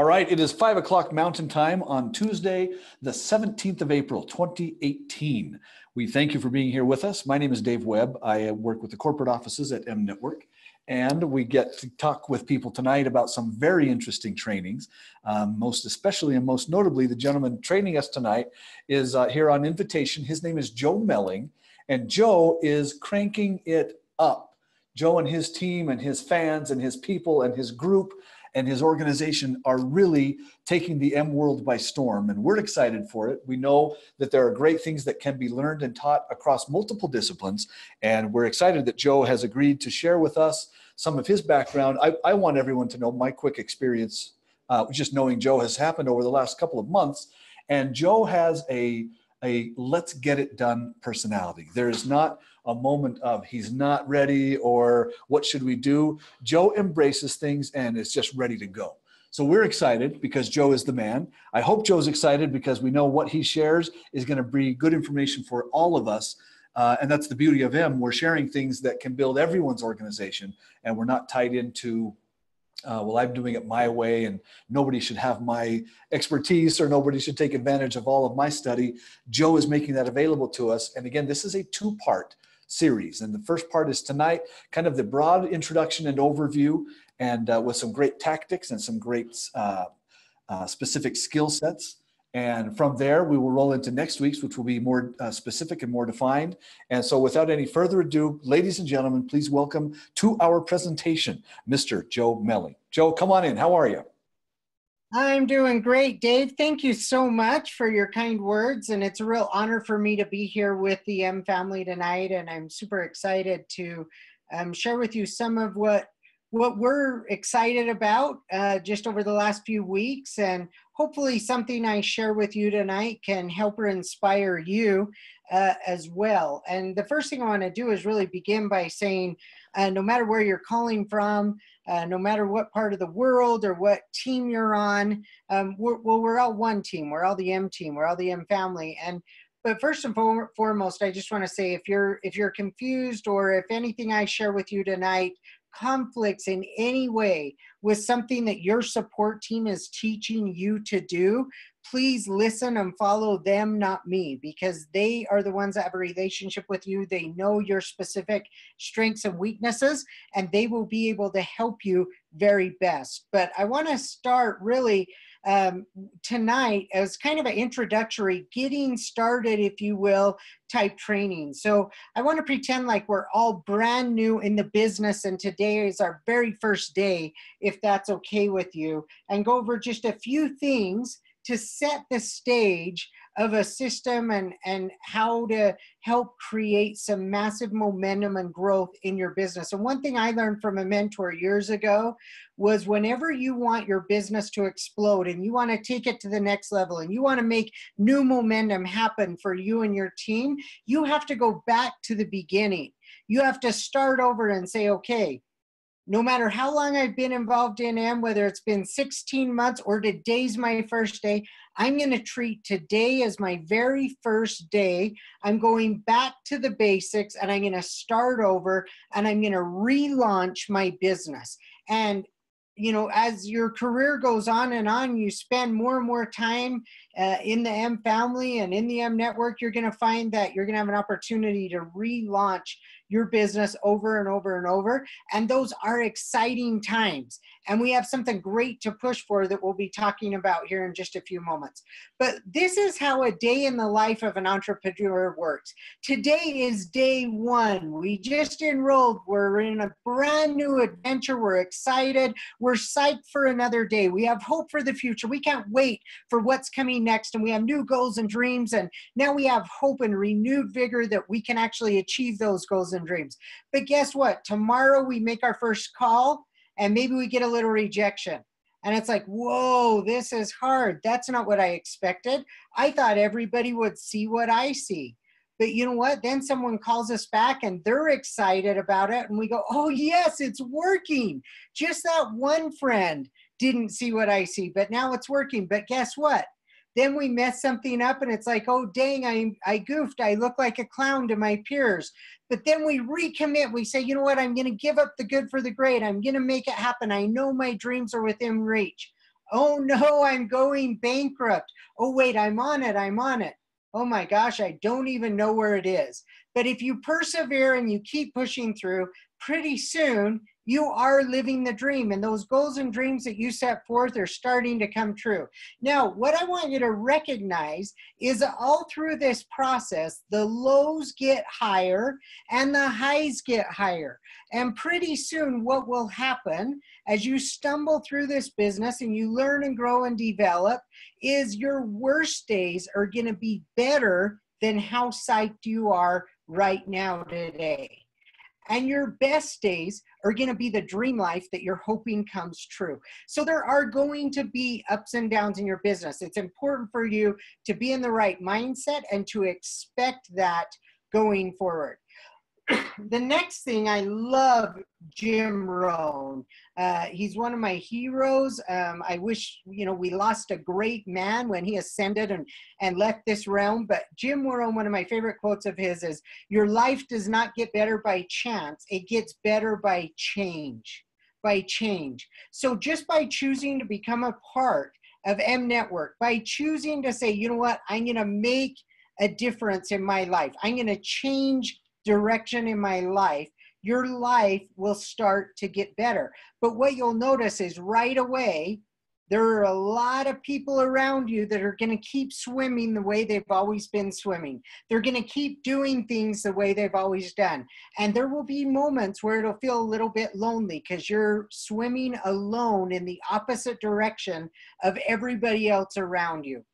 All right, it is 5 o'clock Mountain Time on Tuesday, the 17th of April, 2018. We thank you for being here with us. My name is Dave Webb. I work with the corporate offices at M Network, and we get to talk with people tonight about some very interesting trainings. Most especially and most notably, the gentleman training us tonight is here on invitation. His name is Joe Melling, and Joe is cranking it up. Joe and his team and his fans and his people and his group and his organization are really taking the M world by storm, and we're excited for it. We know that there are great things that can be learned and taught across multiple disciplines, and we're excited that Joe has agreed to share with us some of his background. I want everyone to know my quick experience, just knowing Joe has happened over the last couple of months, and Joe has a let's get it done personality. There is not a moment of he's not ready or what should we do. Joe embraces things and is just ready to go. So we're excited because Joe is the man. I hope Joe's excited because we know what he shares is going to bring good information for all of us. And that's the beauty of him. We're sharing things that can build everyone's organization, and we're not tied into well, I'm doing it my way and nobody should have my expertise or nobody should take advantage of all of my study. Joe is making that available to us. And again, this is a two-part series. And the first part is tonight, kind of the broad introduction and overview, and with some great tactics and some great specific skill sets. And from there, we will roll into next week's, which will be more specific and more defined. And so without any further ado, ladies and gentlemen, please welcome to our presentation, Mr. Joe Melling. Joe, come on in. How are you? I'm doing great, Dave. Thank you so much for your kind words. And it's a real honor for me to be here with the M family tonight. And I'm super excited to share with you some of what we're excited about just over the last few weeks. And hopefully something I share with you tonight can help or inspire you as well. And the first thing I want to do is really begin by saying, no matter where you're calling from, no matter what part of the world or what team you're on, we're all one team. We're all the M team. We're all the M family. But first and foremost, I just want to say if you're confused or if anything I share with you tonight conflicts in any way with something that your support team is teaching you to do, please listen and follow them, not me, because they are the ones that have a relationship with you. They know your specific strengths and weaknesses, and they will be able to help you very best. But I want to start really tonight as kind of an introductory, getting started, if you will, type training. So I want to pretend like we're all brand new in the business and today is our very first day, if that's okay with you, and go over just a few things to set the stage of a system and how to help create some massive momentum and growth in your business. And one thing I learned from a mentor years ago was whenever you want your business to explode and you want to take it to the next level and you want to make new momentum happen for you and your team, you have to go back to the beginning. You have to start over and say, okay, no matter how long I've been involved in M, whether it's been 16 months or today's my first day, I'm going to treat today as my very first day. I'm going back to the basics and I'm going to start over and I'm going to relaunch my business. And you know, as your career goes on and on, you spend more and more time in the M family and in the M network, you're going to find that you're going to have an opportunity to relaunch your business over and over and over. And those are exciting times. And we have something great to push for that we'll be talking about here in just a few moments. But this is how a day in the life of an entrepreneur works. Today is day one. We just enrolled. We're in a brand new adventure. We're excited. We're psyched for another day. We have hope for the future. We can't wait for what's coming next. And we have new goals and dreams. And now we have hope and renewed vigor that we can actually achieve those goals and dreams. But guess what? Tomorrow we make our first call and maybe we get a little rejection. And it's like, whoa, this is hard. That's not what I expected. I thought everybody would see what I see. But you know what? Then someone calls us back and they're excited about it. And we go, oh, yes, it's working. Just that one friend didn't see what I see, but now it's working. But guess what? Then we mess something up and it's like, oh, dang, I goofed. I look like a clown to my peers. But then we recommit. We say, you know what? I'm going to give up the good for the great. I'm going to make it happen. I know my dreams are within reach. Oh no, I'm going bankrupt. Oh wait, I'm on it. I'm on it. Oh my gosh, I don't even know where it is. But if you persevere and you keep pushing through, pretty soon you are living the dream, and those goals and dreams that you set forth are starting to come true. Now, what I want you to recognize is that all through this process, the lows get higher and the highs get higher. And pretty soon what will happen as you stumble through this business and you learn and grow and develop is your worst days are going to be better than how psyched you are right now today. And your best days are going to be the dream life that you're hoping comes true. So there are going to be ups and downs in your business. It's important for you to be in the right mindset and to expect that going forward. The next thing, I love Jim Rohn. He's one of my heroes. I wish, we lost a great man when he ascended and left this realm. But Jim Rohn, one of my favorite quotes of his is, "Your life does not get better by chance. It gets better by change." By change. So just by choosing to become a part of M Network, by choosing to say, you know what, I'm going to make a difference in my life. I'm going to change direction in my life, your life will start to get better. But what you'll notice is right away, there are a lot of people around you that are going to keep swimming the way they've always been swimming. They're going to keep doing things the way they've always done. And there will be moments where it'll feel a little bit lonely because you're swimming alone in the opposite direction of everybody else around you.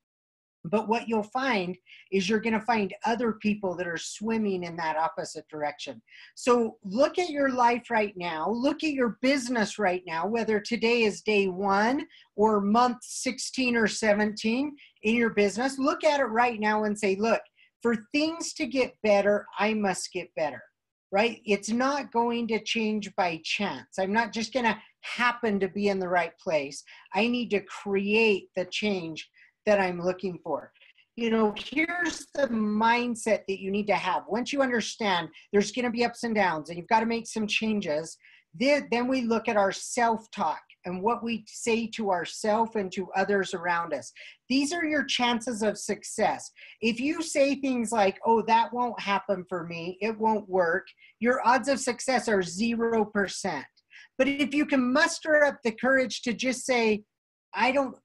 But what you'll find is you're going to find other people that are swimming in that opposite direction. So look at your life right now. Look at your business right now, whether today is day 1 or month 16 or 17 in your business. Look at it right now and say, look, for things to get better, I must get better, right? It's not going to change by chance. I'm not just going to happen to be in the right place. I need to create the change that I'm looking for. Here's the mindset that you need to have. Once you understand there's going to be ups and downs and you've got to make some changes, then we look at our self-talk and what we say to ourselves and to others around us. These are your chances of success. If you say things like, oh, that won't happen for me, it won't work, your odds of success are 0%. But if you can muster up the courage to just say, I don't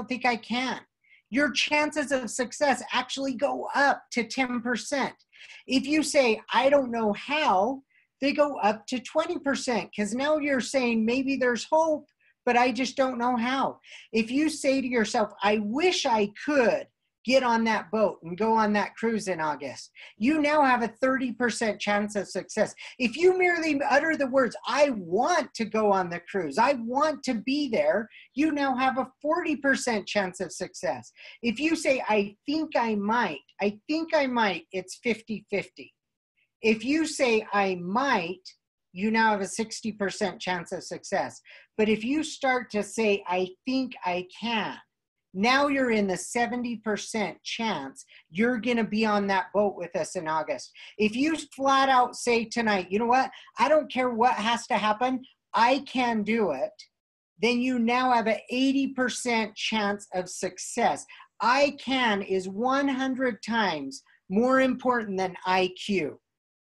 think I can, your chances of success actually go up to 10%. If you say, I don't know how, they go up to 20% because now you're saying maybe there's hope, but I just don't know how. If you say to yourself, I wish I could get on that boat and go on that cruise in August, you now have a 30% chance of success. If you merely utter the words, I want to go on the cruise, I want to be there, you now have a 40% chance of success. If you say, I think I might, it's 50-50. If you say, I might, you now have a 60% chance of success. But if you start to say, I think I can, now you're in the 70% chance you're going to be on that boat with us in August. If you flat out say tonight, you know what, I don't care what has to happen, I can do it, then you now have an 80% chance of success. I can is 100 times more important than IQ.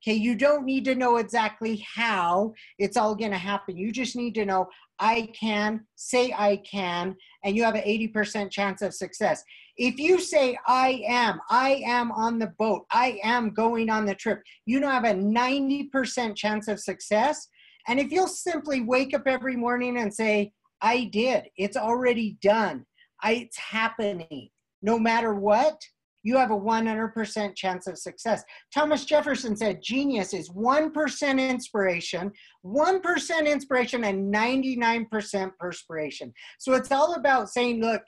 Okay, you don't need to know exactly how it's all going to happen. You just need to know, I can, say I can, and you have an 80% chance of success. If you say, I am on the boat, I am going on the trip, you now have a 90% chance of success. And if you'll simply wake up every morning and say, I did, it's already done, it's happening, no matter what, you have a 100% chance of success. Thomas Jefferson said, genius is 1% inspiration, and 99% perspiration. So it's all about saying, look,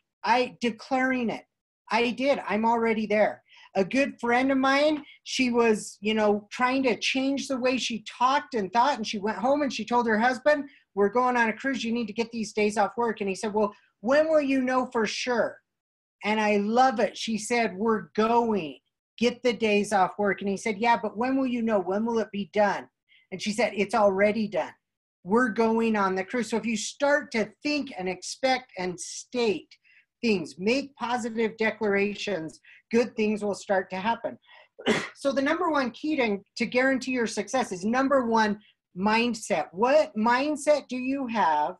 declaring it. I did, I'm already there. A good friend of mine, she was, trying to change the way she talked and thought, and she went home and she told her husband, we're going on a cruise, you need to get these days off work. And he said, well, when will you know for sure? And I love it. She said, we're going, get the days off work. And he said, yeah, but when will you know? When will it be done? And she said, it's already done. we're going on the cruise. So if you start to think and expect and state things, make positive declarations, good things will start to happen. So the number one key to guarantee your success is number one, mindset. What mindset do you have?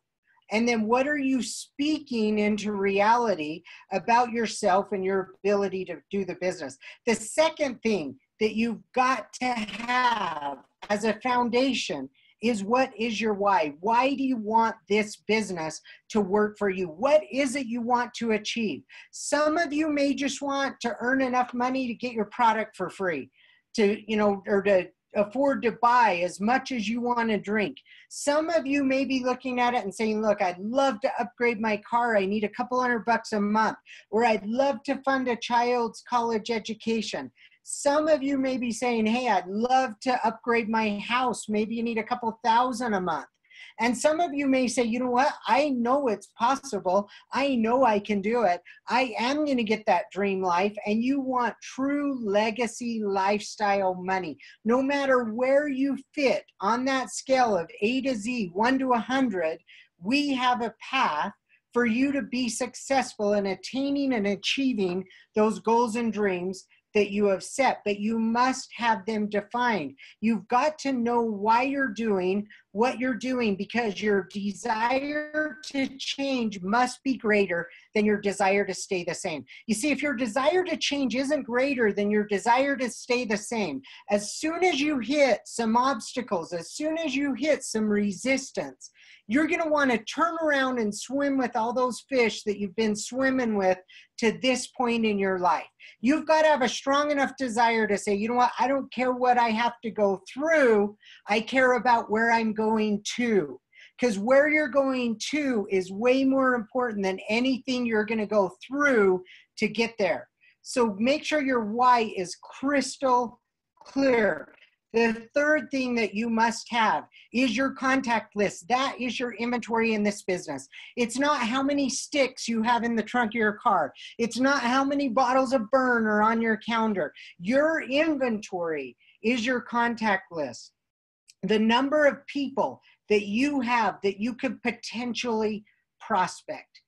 And then what are you speaking into reality about yourself and your ability to do the business? The second thing that you've got to have as a foundation is, what is your why? Why do you want this business to work for you? What is it you want to achieve? Some of you may just want to earn enough money to get your product for free, or to afford to buy as much as you want to drink. Some of you may be looking at it and saying, look, I'd love to upgrade my car. I need a couple $100 a month, or I'd love to fund a child's college education. Some of you may be saying, hey, I'd love to upgrade my house. Maybe you need a couple $1,000 a month. And some of you may say, you know what? I know it's possible. I know I can do it. I am going to get that dream life. And you want true legacy lifestyle money. No matter where you fit on that scale of A to Z, 1 to 100, we have a path for you to be successful in attaining and achieving those goals and dreams that you have set, but you must have them defined. You've got to know why you're doing what you're doing, because your desire to change must be greater than your desire to stay the same. You see, if your desire to change isn't greater than your desire to stay the same, as soon as you hit some obstacles, as soon as you hit some resistance, you're going to want to turn around and swim with all those fish that you've been swimming with to this point in your life. You've got to have a strong enough desire to say, you know what, I don't care what I have to go through. I care about where I'm going to. Because where you're going to is way more important than anything you're going to go through to get there. So make sure your why is crystal clear. The third thing that you must have is your contact list. That is your inventory in this business. It's not how many sticks you have in the trunk of your car. It's not how many bottles of burn are on your counter. Your inventory is your contact list. The number of people that you have that you could potentially prospect.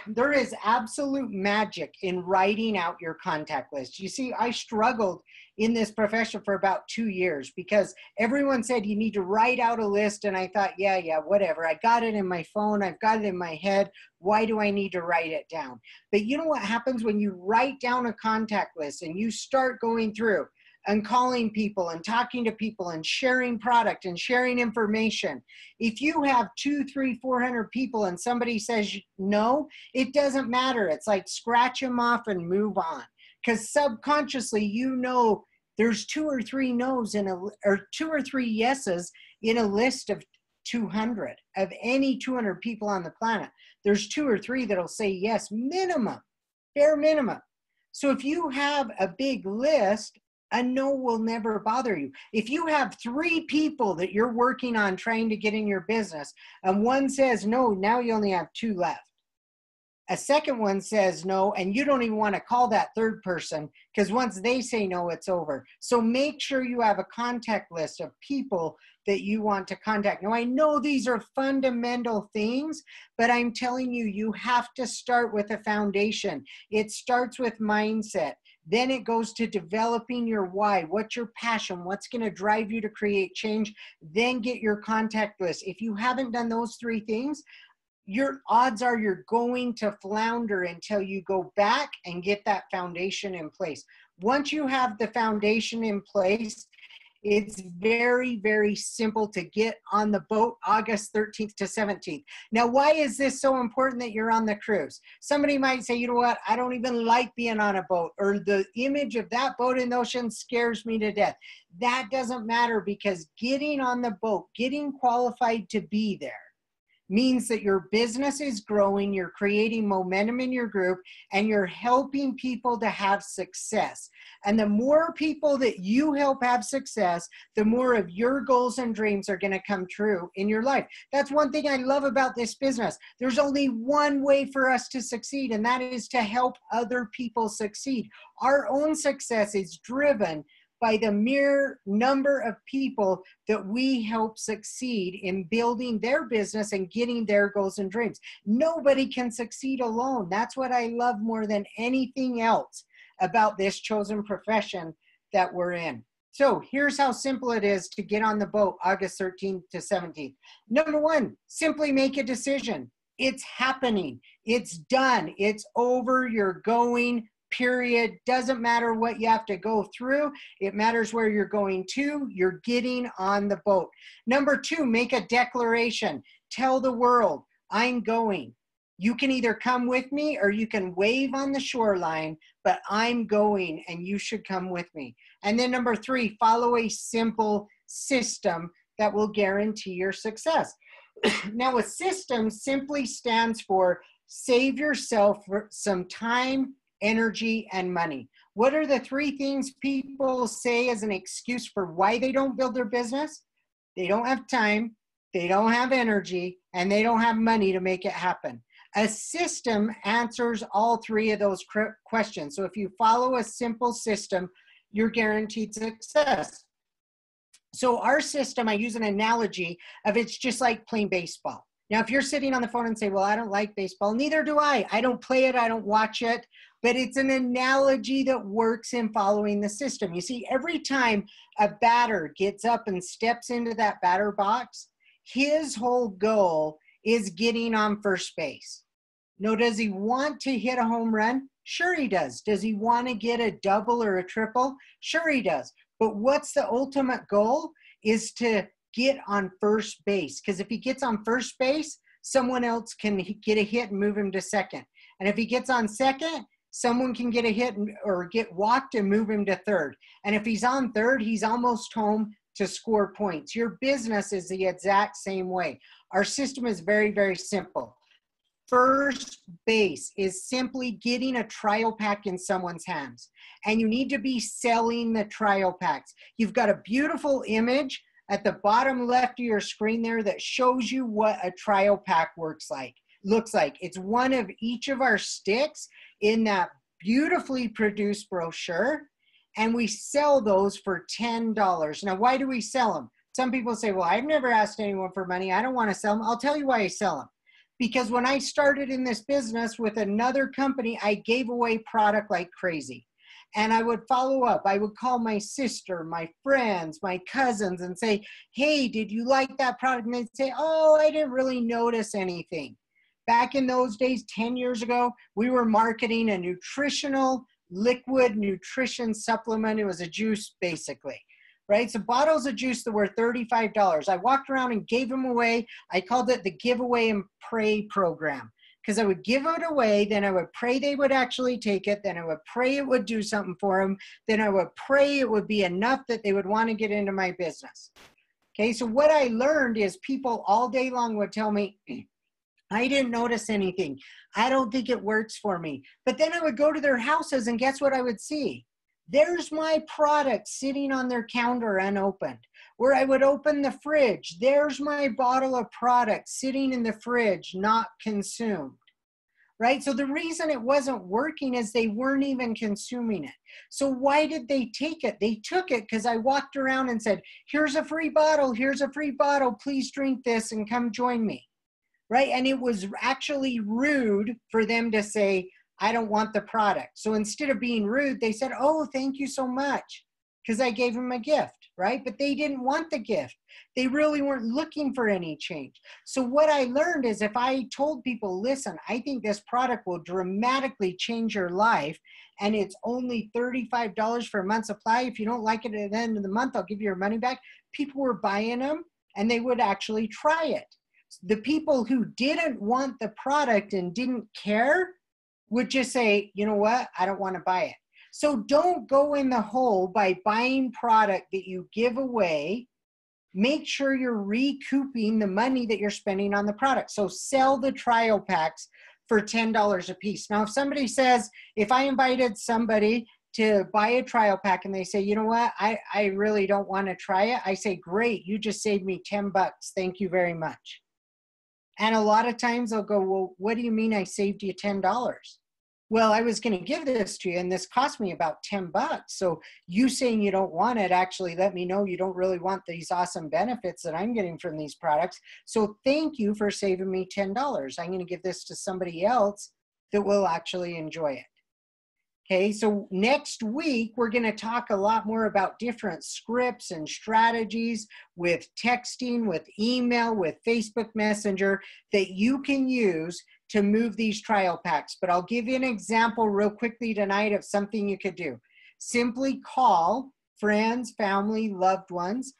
There is absolute magic in writing out your contact list. You see, I struggled in this profession for about 2 years because everyone said you need to write out a list. And I thought, yeah, whatever. I got it in my phone. I've got it in my head. Why do I need to write it down? But you know what happens when you write down a contact list and you start going through and calling people and talking to people and sharing product and sharing information? If you have 200, 300, 400 people and somebody says no, it doesn't matter. It's like scratch them off and move on. Because subconsciously, you know, there's 2 or 3 no's or 2 or 3 yeses in a list of 200. Of any 200 people on the planet, there's 2 or 3 that'll say yes, minimum, bare minimum. So if you have a big list, a no will never bother you. If you have 3 people that you're working on trying to get in your business, and one says no, now you only have 2 left. A second one says no, and you don't even want to call that third person because once they say no, it's over. So make sure you have a contact list of people that you want to contact. Now, I know these are fundamental things, but I'm telling you, you have to start with a foundation. It starts with mindset. Then it goes to developing your why. What's your passion? What's going to drive you to create change? Then get your contact list. If you haven't done those 3 things, your odds are you're going to flounder until you go back and get that foundation in place. Once you have the foundation in place, it's very, very simple to get on the boat August 13th to 17th. Now, why is this so important that you're on the cruise? Somebody might say, you know what, I don't even like being on a boat, or the image of that boat in the ocean scares me to death. That doesn't matter, because getting on the boat, getting qualified to be there, means that your business is growing, you're creating momentum in your group, and you're helping people to have success. And the more people that you help have success, the more of your goals and dreams are going to come true in your life. That's one thing I love about this business. There's only one way for us to succeed, and that is to help other people succeed. Our own success is driven by the mere number of people that we help succeed in building their business and getting their goals and dreams. Nobody can succeed alone. That's what I love more than anything else about this chosen profession that we're in. So here's how simple it is to get on the boat August 13th to 17th. Number one, simply make a decision. It's happening. It's done. It's over. You're going, period. Doesn't matter what you have to go through. It matters where you're going to. You're getting on the boat. Number two, make a declaration. Tell the world, I'm going. You can either come with me or you can wave on the shoreline, but I'm going and you should come with me. And then number three, follow a simple system that will guarantee your success. Now, a system simply stands for save yourself some time, energy, and money. What are the three things people say as an excuse for why they don't build their business? They don't have time, they don't have energy, and they don't have money to make it happen. A system answers all three of those questions. So if you follow a simple system, you're guaranteed success. So our system, I use an analogy of it's just like playing baseball. Now, if you're sitting on the phone and say, well, I don't like baseball, neither do I. I don't play it, I don't watch it, but it's an analogy that works in following the system. You see, every time a batter gets up and steps into that batter box, his whole goal is getting on first base. No, does he want to hit a home run? Sure he does. Does he want to get a double or a triple? Sure he does. But what's the ultimate goal is to get on first base. Because if he gets on first base, someone else can get a hit and move him to second. And if he gets on second, someone can get a hit or get walked and move him to third. And if he's on third, he's almost home to score points. Your business is the exact same way. Our system is very, very simple. First base is simply getting a trial pack in someone's hands. And you need to be selling the trial packs. You've got a beautiful image at the bottom left of your screen there that shows you what a trial pack looks like. It's one of each of our sticks in that beautifully produced brochure. And we sell those for $10. Now, why do we sell them? Some people say, well, I've never asked anyone for money. I don't want to sell them. I'll tell you why I sell them. Because when I started in this business with another company, I gave away product like crazy. And I would follow up. I would call my sister, my friends, my cousins and say, hey, did you like that product? And they'd say, oh, I didn't really notice anything. Back in those days, 10 years ago, we were marketing a nutritional liquid nutrition supplement. It was a juice, basically. Right? So bottles of juice that were $35. I walked around and gave them away. I called it the giveaway and pray program because I would give it away. Then I would pray they would actually take it. Then I would pray it would do something for them. Then I would pray it would be enough that they would want to get into my business. Okay. So what I learned is people all day long would tell me, I didn't notice anything. I don't think it works for me. But then I would go to their houses and guess what I would see? There's my product sitting on their counter unopened. Where I would open the fridge, there's my bottle of product sitting in the fridge, not consumed, right? So the reason it wasn't working is they weren't even consuming it. So why did they take it? They took it because I walked around and said, here's a free bottle, please drink this and come join me, right? And it was actually rude for them to say, I don't want the product. So instead of being rude, they said, oh, thank you so much, because I gave them a gift, right? But they didn't want the gift. They really weren't looking for any change. So what I learned is if I told people, listen, I think this product will dramatically change your life, and it's only $35 for a month's supply. If you don't like it at the end of the month, I'll give you your money back. People were buying them, and they would actually try it. The people who didn't want the product and didn't care would just say, you know what, I don't want to buy it. So don't go in the hole by buying product that you give away. Make sure you're recouping the money that you're spending on the product. So sell the trial packs for $10 a piece. Now, if somebody says, if I invited somebody to buy a trial pack and they say, you know what, I really don't want to try it, I say, great, you just saved me $10. Thank you very much. And a lot of times they'll go, well, what do you mean I saved you $10? well, I was going to give this to you and this cost me about $10. So you saying you don't want it actually let me know you don't really want these awesome benefits that I'm getting from these products. So thank you for saving me $10. I'm going to give this to somebody else that will actually enjoy it. Okay, so next week, we're going to talk a lot more about different scripts and strategies with texting, with email, with Facebook Messenger that you can use to move these trial packs. But I'll give you an example real quickly tonight of something you could do. Simply call friends, family, loved ones,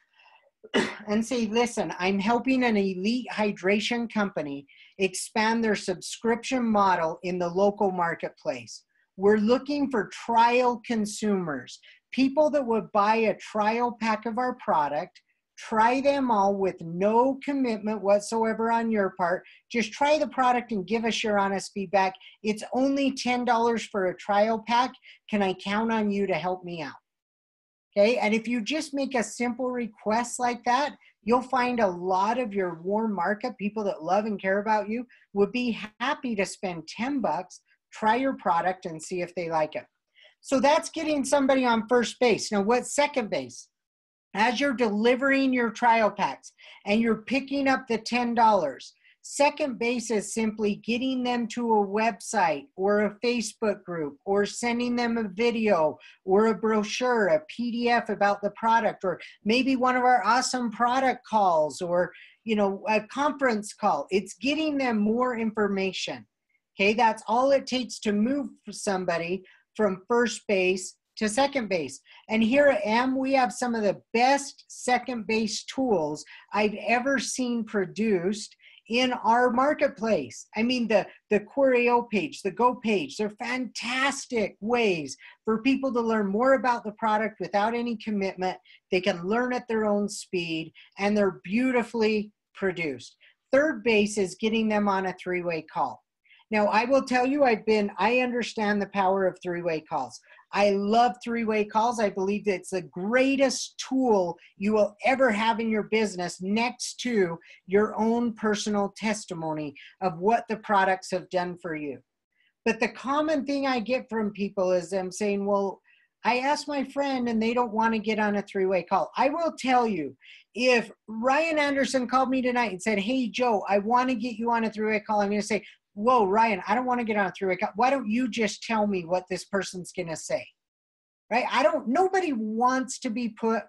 and say, listen, I'm helping an elite hydration company expand their subscription model in the local marketplace. We're looking for trial consumers, people that would buy a trial pack of our product, try them all with no commitment whatsoever on your part. Just try the product and give us your honest feedback. It's only $10 for a trial pack. Can I count on you to help me out? Okay, and if you just make a simple request like that, you'll find a lot of your warm market, people that love and care about you, would be happy to spend $10, try your product and see if they like it. So that's getting somebody on first base. Now, what's second base? As you're delivering your trial packs and you're picking up the $10, second base is simply getting them to a website or a Facebook group or sending them a video or a brochure, a PDF about the product, or maybe one of our awesome product calls or, a conference call. It's getting them more information. Okay, that's all it takes to move somebody from first base to second base. And here at M, we have some of the best second base tools I've ever seen produced in our marketplace. I mean, the Query-O page, the Go page, they're fantastic ways for people to learn more about the product without any commitment. They can learn at their own speed, and they're beautifully produced. Third base is getting them on a three-way call. Now, I will tell you, I understand the power of three-way calls. I love three-way calls. I believe that it's the greatest tool you will ever have in your business next to your own personal testimony of what the products have done for you. But the common thing I get from people is them saying, well, I asked my friend and they don't want to get on a three-way call. I will tell you, if Ryan Anderson called me tonight and said, hey, Joe, I want to get you on a three-way call, I'm going to say, whoa, Ryan, I don't want to get on a three-way call. Why don't you just tell me what this person's going to say, right? Nobody wants to be put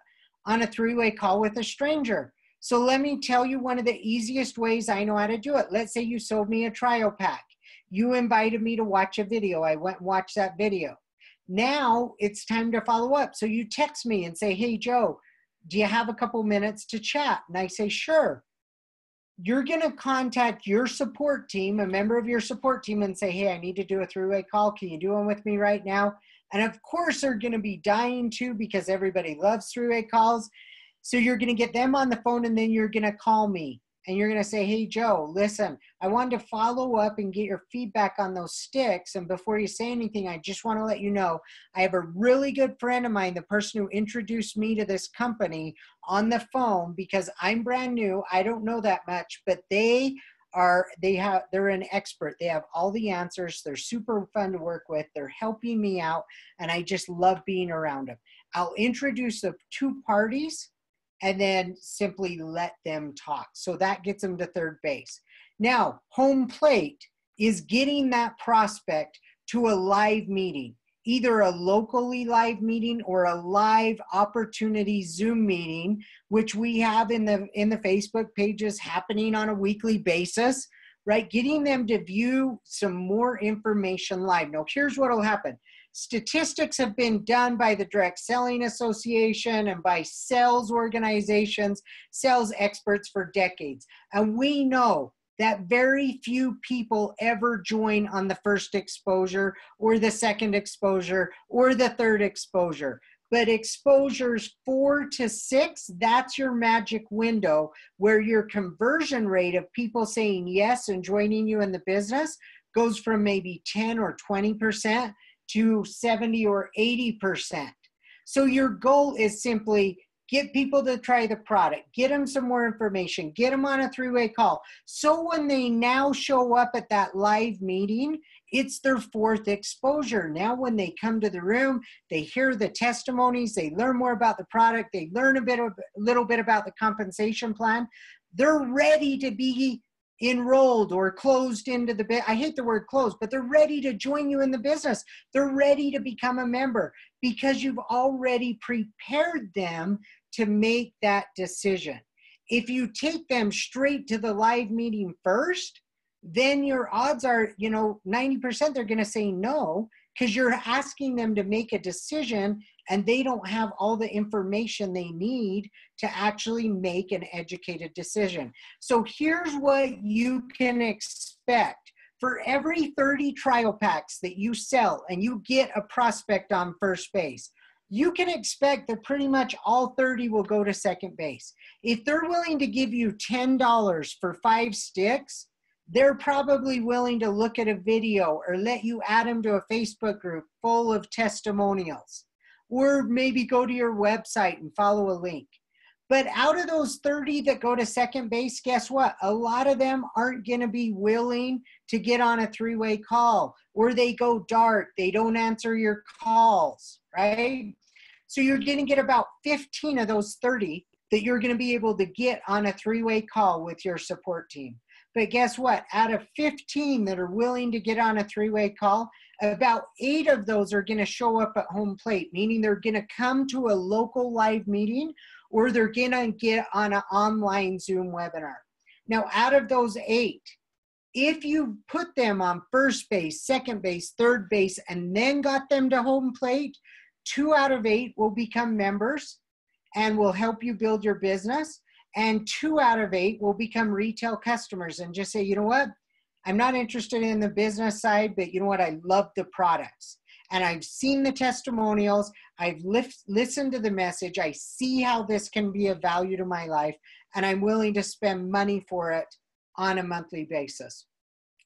on a three-way call with a stranger. So let me tell you one of the easiest ways I know how to do it. Let's say you sold me a trial pack. You invited me to watch a video. I went and watched that video. Now it's time to follow up. So you text me and say, hey, Joe, do you have a couple minutes to chat? And I say, sure. You're going to contact your support team, a member of your support team, and say, hey, I need to do a three-way call. Can you do one with me right now? And of course, they're going to be dying to, because everybody loves three-way calls. So you're going to get them on the phone, and then you're going to call me. And you're going to say, hey, Joe, listen, I wanted to follow up and get your feedback on those sticks. And before you say anything, I just want to let you know, I have a really good friend of mine, the person who introduced me to this company, on the phone, because I'm brand new. I don't know that much, but they're an expert. They have all the answers. They're super fun to work with. They're helping me out. And I just love being around them. I'll introduce the two parties and then simply let them talk. So that gets them to third base. Now, home plate is getting that prospect to a live meeting, either a locally live meeting or a live opportunity Zoom meeting, which we have in the Facebook pages happening on a weekly basis, right? Getting them to view some more information live. Now, here's what will happen. Statistics have been done by the Direct Selling Association and by sales organizations, sales experts for decades. And we know that very few people ever join on the first exposure or the second exposure or the third exposure. But exposures 4 to 6, that's your magic window where your conversion rate of people saying yes and joining you in the business goes from maybe 10 or 20% to 70 or 80%. So your goal is simply get people to try the product, get them some more information, get them on a three-way call. So when they now show up at that live meeting, it's their fourth exposure. Now when they come to the room, they hear the testimonies, they learn more about the product, they learn a little bit about the compensation plan. They're ready to be enrolled or closed into the bit. I hate the word closed, but they're ready to join you in the business. They're ready to become a member because you've already prepared them to make that decision. If you take them straight to the live meeting first, then your odds are, 90% they're going to say no, because you're asking them to make a decision and they don't have all the information they need to actually make an educated decision. So here's what you can expect. For every 30 trial packs that you sell and you get a prospect on first base, you can expect that pretty much all 30 will go to second base. If they're willing to give you $10 for 5 sticks, they're probably willing to look at a video or let you add them to a Facebook group full of testimonials, or maybe go to your website and follow a link. But out of those 30 that go to second base, guess what? A lot of them aren't going to be willing to get on a three-way call, or they go dark, they don't answer your calls, right? So you're going to get about 15 of those 30 that you're going to be able to get on a three-way call with your support team. But guess what? Out of 15 that are willing to get on a three-way call, about 8 of those are going to show up at home plate, meaning they're going to come to a local live meeting, or they're going to get on an online Zoom webinar. Now, out of those 8, if you put them on first base, second base, third base, and then got them to home plate, 2 out of 8 will become members and will help you build your business. And 2 out of 8 will become retail customers and just say, you know what? I'm not interested in the business side, but you know what? I love the products. And I've seen the testimonials. I've listened to the message. I see how this can be of value to my life. And I'm willing to spend money for it on a monthly basis.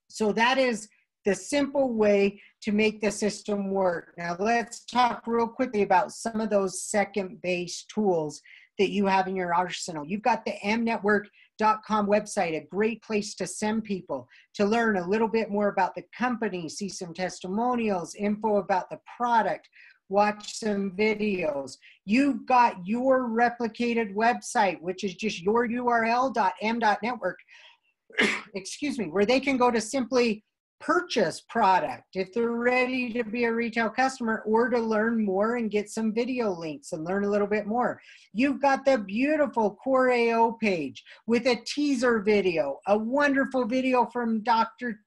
So that is the simple way to make the system work. Now let's talk real quickly about some of those second base tools that you have in your arsenal. You've got the mnetwork.com website, a great place to send people to learn a little bit more about the company, see some testimonials, info about the product, watch some videos. You've got your replicated website, which is just your url.m.network, excuse me, where they can go to simply purchase product if they're ready to be a retail customer, or to learn more and get some video links and learn a little bit more. You've got the beautiful Core AO page with a teaser video, a wonderful video from Dr.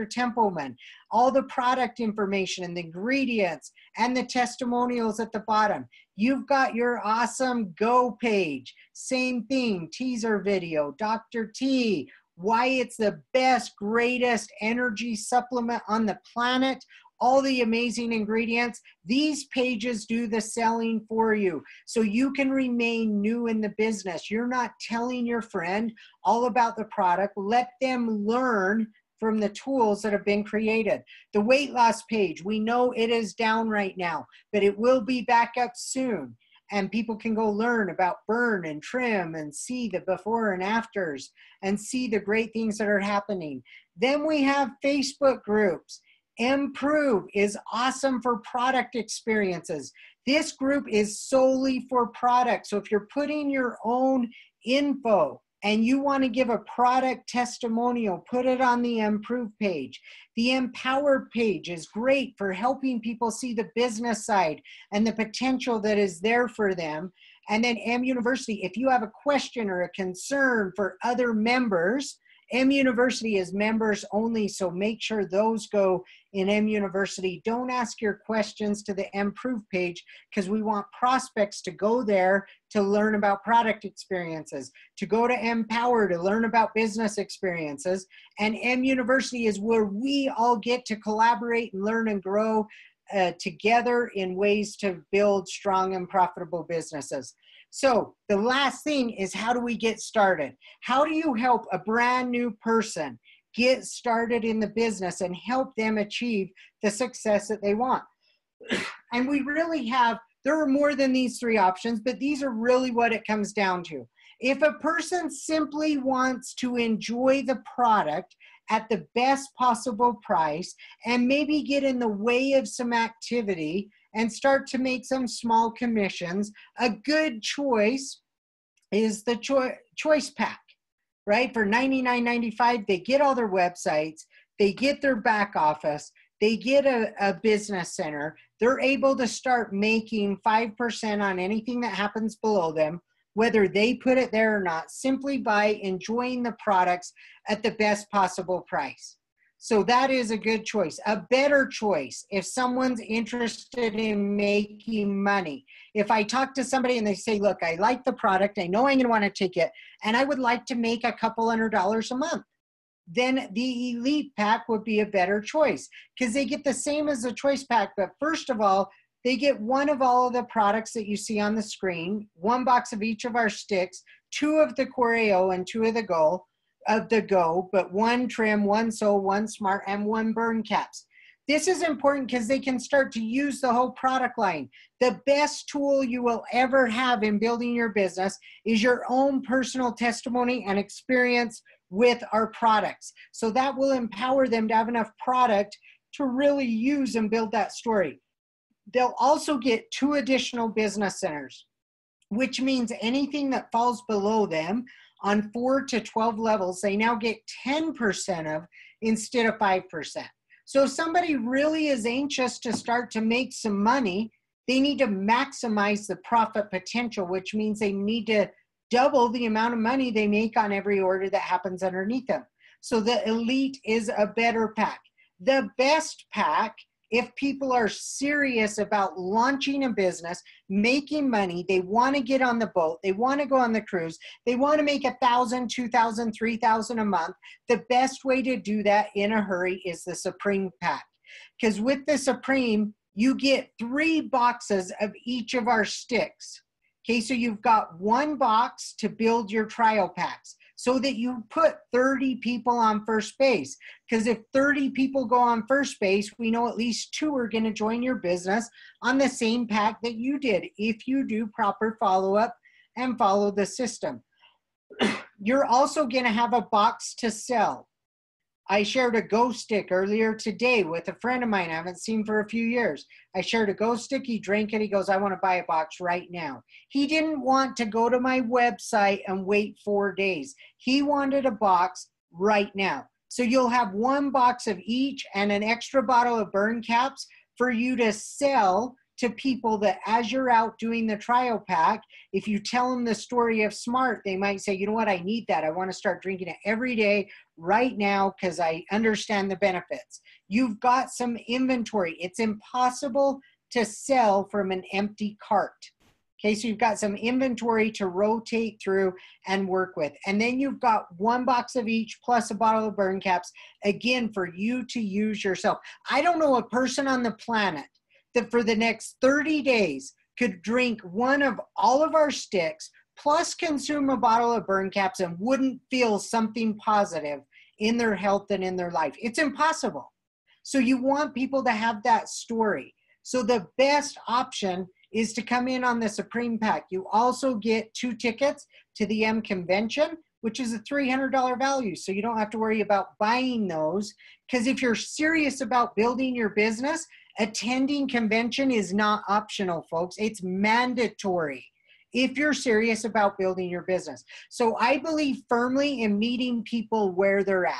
Templeman, all the product information and the ingredients and the testimonials at the bottom. You've got your awesome Go page, same thing, teaser video, Dr. T, why it's the best, greatest energy supplement on the planet, all the amazing ingredients. These pages do the selling for you, so you can remain new in the business. You're not telling your friend all about the product. Let them learn from the tools that have been created. The weight loss page, we know it is down right now, but it will be back up soon. And people can go learn about burn and trim and see the before and afters and see the great things that are happening. Then we have Facebook groups. Improve is awesome for product experiences. This group is solely for product. So if you're putting your own info and you want to give a product testimonial, put it on the Improve page. The Empower page is great for helping people see the business side and the potential that is there for them. And then M University, if you have a question or a concern for other members, M University is members only, so make sure those go in M University. Don't ask your questions to the Improve page, because we want prospects to go there to learn about product experiences, to go to Empower to learn about business experiences. And M University is where we all get to collaborate and learn and grow together in ways to build strong and profitable businesses. So the last thing is, how do we get started? How do you help a brand new person get started in the business and help them achieve the success that they want? And we really have There are more than these three options, but these are really what it comes down to. If a person simply wants to enjoy the product at the best possible price and maybe get in the way of some activity and start to make some small commissions, a good choice is the choice pack, right? For $99.95, they get all their websites, they get their back office, they get a business center, they're able to start making 5% on anything that happens below them, whether they put it there or not, simply by enjoying the products at the best possible price. So that is a good choice. A better choice, if someone's interested in making money. If I talk to somebody and they say, look, I like the product, I know I'm gonna wanna take it, and I would like to make a couple $100 a month, then the Elite Pack would be a better choice because they get the same as the Choice Pack, but first of all, they get one of all of the products that you see on the screen, one box of each of our sticks, 2 of the Core AO and 2 of the Go, but 1 trim, 1 sew, 1 smart, and 1 burn caps. This is important because they can start to use the whole product line. The best tool you will ever have in building your business is your own personal testimony and experience with our products. So that will empower them to have enough product to really use and build that story. They'll also get 2 additional business centers, which means anything that falls below them on 4 to 12 levels, they now get 10% of instead of 5%. So if somebody really is anxious to start to make some money, they need to maximize the profit potential, which means they need to double the amount of money they make on every order that happens underneath them. So the Elite is a better pack. The best pack, if people are serious about launching a business, making money, they want to get on the boat, they want to go on the cruise, they want to make $1,000, $2,000, $3,000 a month, the best way to do that in a hurry is the Supreme Pack. Because with the Supreme, you get 3 boxes of each of our sticks. Okay, so you've got 1 box to build your trial packs so that you put 30 people on first base. Because if 30 people go on first base, we know at least 2 are going to join your business on the same pack that you did if you do proper follow-up and follow the system. You're also going to have a box to sell. I shared a Go stick earlier today with a friend of mine I haven't seen for a few years. I shared a Go stick, he drank it, he goes, I want to buy a box right now. He didn't want to go to my website and wait 4 days. He wanted a box right now. So you'll have 1 box of each and an extra bottle of burn caps for you to sell to people that as you're out doing the trial pack, if you tell them the story of Smart, they might say, you know what, I need that. I want to start drinking it every day right now because I understand the benefits. You've got some inventory. It's impossible to sell from an empty cart. Okay, so you've got some inventory to rotate through and work with. And then you've got 1 box of each plus a bottle of burn caps, again, for you to use yourself. I don't know a person on the planet that for the next 30 days could drink 1 of all of our sticks plus consume a bottle of burn caps and wouldn't feel something positive in their health and in their life. It's impossible. So you want people to have that story. So the best option is to come in on the Supreme Pack. You also get 2 tickets to the M Convention, which is a $300 value. So you don't have to worry about buying those. Because if you're serious about building your business, attending convention is not optional, folks. It's mandatory if you're serious about building your business. So I believe firmly in meeting people where they're at.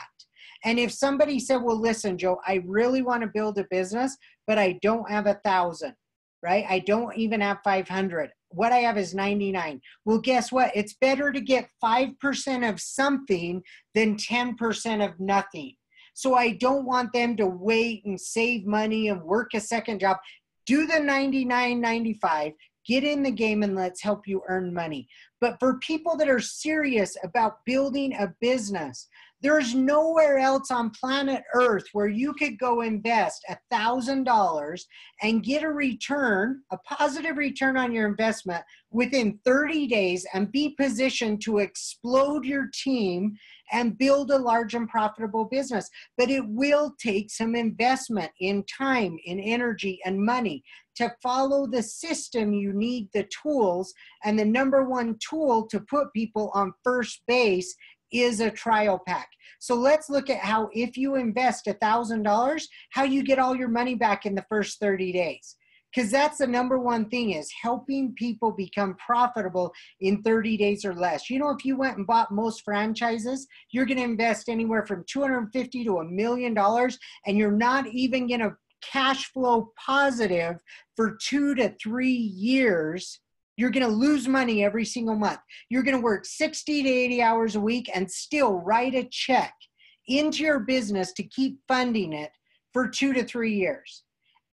And if somebody said, well, listen, Joe, I really want to build a business, but I don't have 1,000, right? I don't even have 500. What I have is 99. Well, guess what? It's better to get 5% of something than 10% of nothing. So I don't want them to wait and save money and work a second job. Do the 99.95, get in the game, and let's help you earn money. But for people that are serious about building a business, There's nowhere else on planet Earth where you could go invest $1,000 and get a return, a positive return on your investment within 30 days and be positioned to explode your team and build a large and profitable business. But it will take some investment in time, in energy, and money. To follow the system, you need the tools, and the number one tool to put people on first base is a trial pack. So let's look at how, if you invest $1,000, how you get all your money back in the first 30 days. Because that's the number one thing, is helping people become profitable in 30 days or less. You know, if you went and bought most franchises, you're going to invest anywhere from $250 to $1 million, and you're not even going to cash flow positive for 2 to 3 years. You're going to lose money every single month. You're going to work 60 to 80 hours a week and still write a check into your business to keep funding it for 2 to 3 years.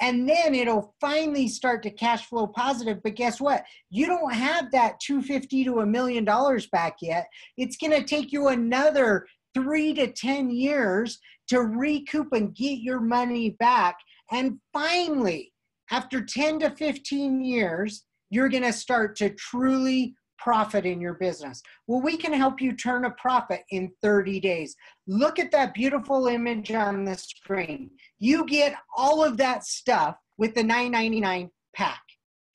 And then it'll finally start to cash flow positive. But guess what? You don't have that $250 to $1 million back yet. It's going to take you another 3 to 10 years to recoup and get your money back. And finally, after 10 to 15 years, you're going to start to truly profit in your business. Well, we can help you turn a profit in 30 days. Look at that beautiful image on the screen. You get all of that stuff with the $9.99 pack.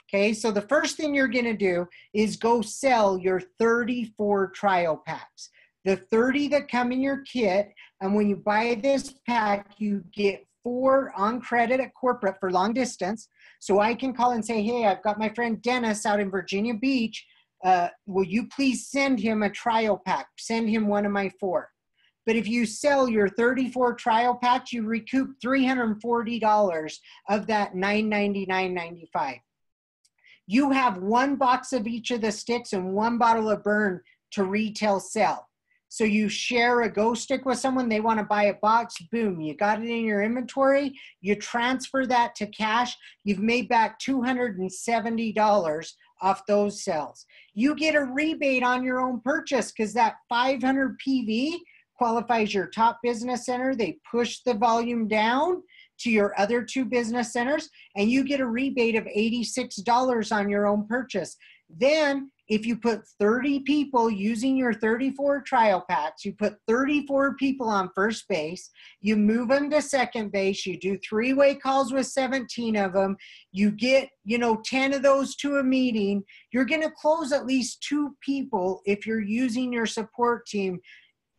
Okay, so the first thing you're going to do is go sell your 34 trial packs. The 30 that come in your kit, and when you buy this pack, you get 4 on credit at corporate for long distance. So I can call and say, hey, I've got my friend Dennis out in Virginia Beach. Will you please send him a trial pack? Send him one of my 4. But if you sell your 34 trial packs, you recoup $340 of that $999.95. You have 1 box of each of the sticks and 1 bottle of burn to retail sell. So you share a Go stick with someone, they want to buy a box, boom, you got it in your inventory, you transfer that to cash, you've made back $270 off those sales. You get a rebate on your own purchase because that 500 PV qualifies your top business center. They push the volume down to your other 2 business centers, and you get a rebate of $86 on your own purchase. Then if you put 30 people using your 34 trial packs, you put 34 people on first base, you move them to second base, you do 3-way calls with 17 of them, you get, 10 of those to a meeting, you're going to close at least 2 people if you're using your support team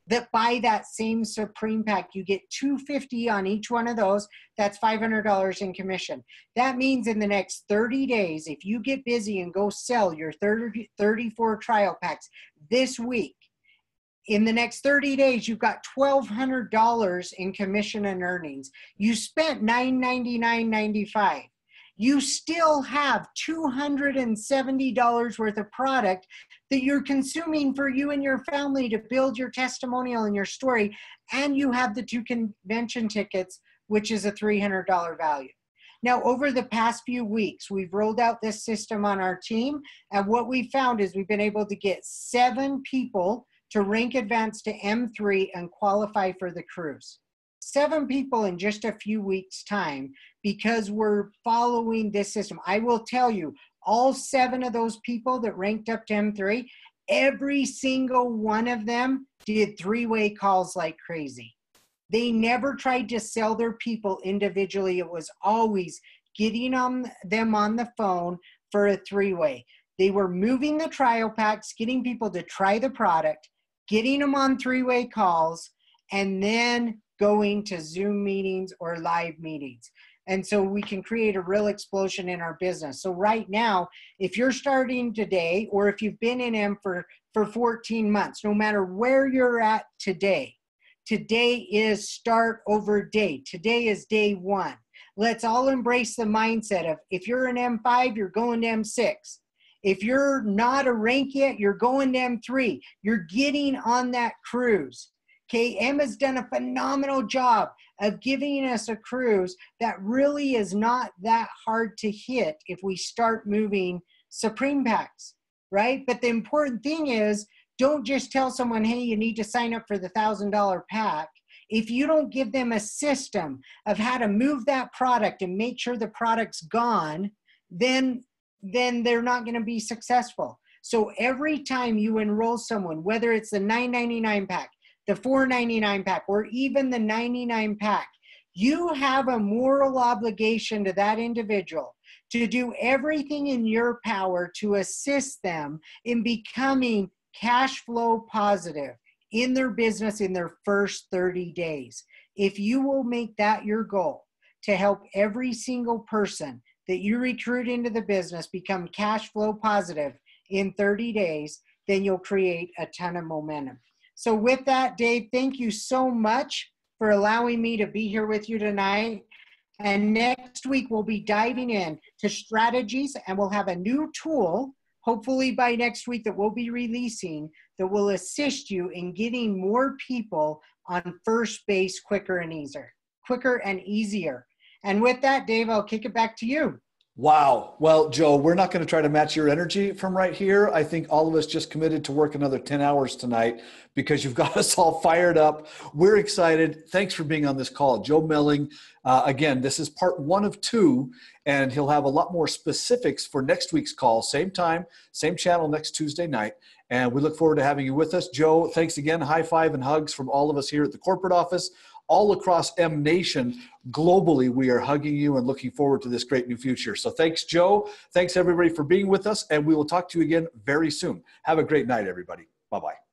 that buy that same Supreme pack. You get $250 on each one of those. That's $500 in commission. That means in the next 30 days, if you get busy and go sell your 34 trial packs this week, in the next 30 days, you've got $1,200 in commission and earnings. You spent $999.95. You still have $270 worth of product that you're consuming for you and your family to build your testimonial and your story. And you have the 2 convention tickets, which is a $300 value. Now, over the past few weeks, we've rolled out this system on our team. And what we found is we've been able to get 7 people to rank advance to M3 and qualify for the cruise. 7 people in just a few weeks' time, because we're following this system. I will tell you, all 7 of those people that ranked up to M3, every single one of them did 3-way calls like crazy. They never tried to sell their people individually. It was always getting them on the phone for a 3-way. They were moving the trial packs, getting people to try the product, getting them on 3-way calls, and then going to Zoom meetings or live meetings. And so we can create a real explosion in our business. So right now, if you're starting today, or if you've been in M for 14 months, no matter where you're at today, today is start over day. Today is day 1. Let's all embrace the mindset of, if you're an M5, you're going to M6. If you're not a rank yet, you're going to M3. You're getting on that cruise. Okay, M has done a phenomenal job of giving us a cruise that really is not that hard to hit if we start moving Supreme packs, right? But the important thing is Don't just tell someone, hey, you need to sign up for the $1,000 pack. If you don't give them a system of how to move that product and make sure the product's gone, then they're not going to be successful. So every time you enroll someone, whether it's the $9.99 pack, the $4.99 pack, or even the $99 pack, you have a moral obligation to that individual to do everything in your power to assist them in becoming cash flow positive in their business in their first 30 days. If you will make that your goal, to help every single person that you recruit into the business become cash flow positive in 30 days, then you'll create a ton of momentum. So with that, Dave, thank you so much for allowing me to be here with you tonight. And next week, we'll be diving in to strategies, and we'll have a new tool, hopefully by next week, that we'll be releasing that will assist you in getting more people on first base quicker and easier. And with that, Dave, I'll kick it back to you. Wow. Well, Joe, we're not going to try to match your energy from right here. I think all of us just committed to work another 10 hours tonight because you've got us all fired up. We're excited. Thanks for being on this call. Joe Melling, again, this is part 1 of 2, and he'll have a lot more specifics for next week's call. Same time, same channel next Tuesday night. And we look forward to having you with us. Joe, thanks again. High five and hugs from all of us here at the corporate office. All across M Nation, globally, we are hugging you and looking forward to this great new future. So thanks, Joe. Thanks, everybody, for being with us, and we will talk to you again very soon. Have a great night, everybody. Bye-bye.